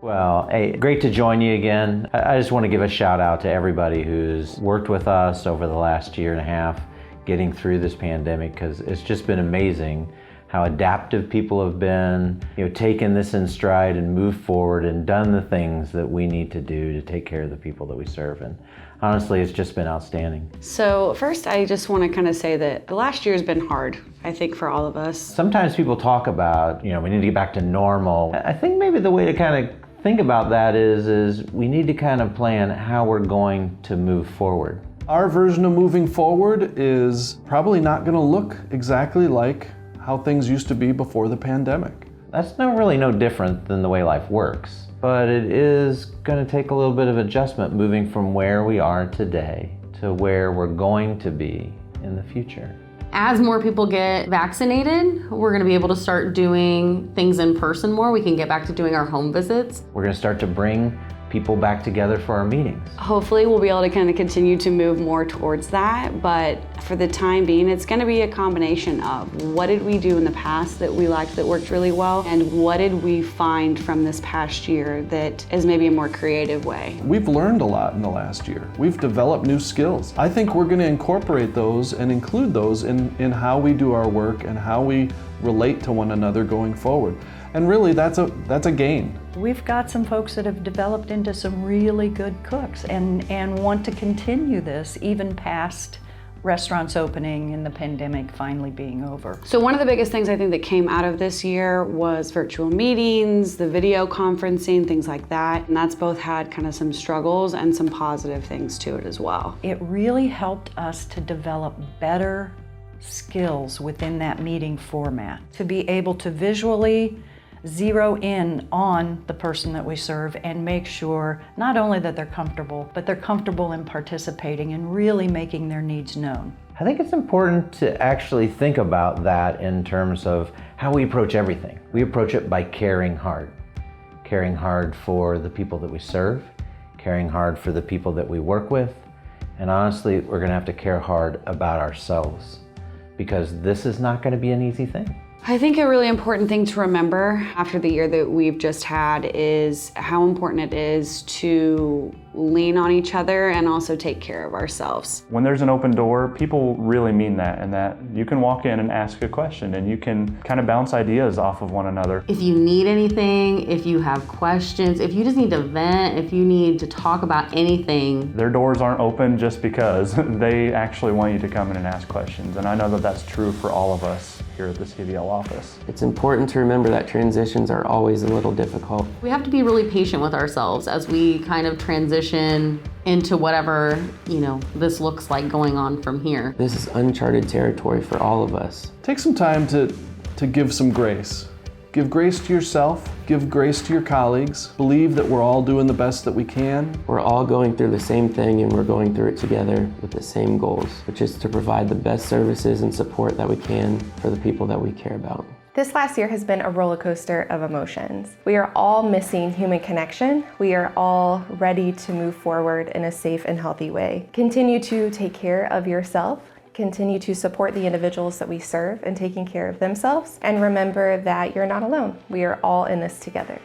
Well, hey, great to join you again. I just want to give a shout out to everybody who's worked with us over the last year and a half getting through this pandemic, because it's just been amazing how adaptive people have been, taken this in stride and moved forward and done the things that we need to do to take care of the people that we serve. And honestly, it's just been outstanding. So first, I just want to kind of say that the last year has been hard, I think, for all of us. Sometimes people talk about, we need to get back to normal. I think maybe the way to kind of think about that is we need to kind of plan how we're going to move forward. Our version of moving forward is probably not going to look exactly like how things used to be before the pandemic. That's really no different than the way life works, but it is going to take a little bit of adjustment moving from where we are today to where we're going to be in the future. As more people get vaccinated, we're going to be able to start doing things in person more. We can get back to doing our home visits. We're going to start to bring people back together for our meetings. Hopefully we'll be able to kind of continue to move more towards that, but for the time being, it's going to be a combination of what did we do in the past that we liked that worked really well, and what did we find from this past year that is maybe a more creative way. We've learned a lot in the last year. We've developed new skills. I think we're going to incorporate those and include those in how we do our work and how we relate to one another going forward. And really, that's a gain. We've got some folks that have developed into some really good cooks and want to continue this even past restaurants opening and the pandemic finally being over. So one of the biggest things I think that came out of this year was virtual meetings, the video conferencing, things like that. And that's both had kind of some struggles and some positive things to it as well. It really helped us to develop better skills within that meeting format, to be able to visually zero in on the person that we serve and make sure not only that they're comfortable, but they're comfortable in participating and really making their needs known. I think it's important to actually think about that in terms of how we approach everything. We approach it by caring hard for the people that we serve, caring hard for the people that we work with, and honestly, we're going to have to care hard about ourselves, because this is not going to be an easy thing. I think a really important thing to remember after the year that we've just had is how important it is to lean on each other and also take care of ourselves. When there's an open door, people really mean that, and that you can walk in and ask a question and you can kind of bounce ideas off of one another. If you need anything, if you have questions, if you just need to vent, if you need to talk about anything. Their doors aren't open just because they actually want you to come in and ask questions, and I know that that's true for all of us here at the CVL office. It's important to remember that transitions are always a little difficult. We have to be really patient with ourselves as we kind of transition into whatever, this looks like going on from here. This is uncharted territory for all of us. Take some time to give some grace. Give grace to yourself, give grace to your colleagues. Believe that we're all doing the best that we can. We're all going through the same thing, and we're going through it together with the same goals, which is to provide the best services and support that we can for the people that we care about. This last year has been a roller coaster of emotions. We are all missing human connection. We are all ready to move forward in a safe and healthy way. Continue to take care of yourself. Continue to support the individuals that we serve in taking care of themselves. And remember that you're not alone. We are all in this together.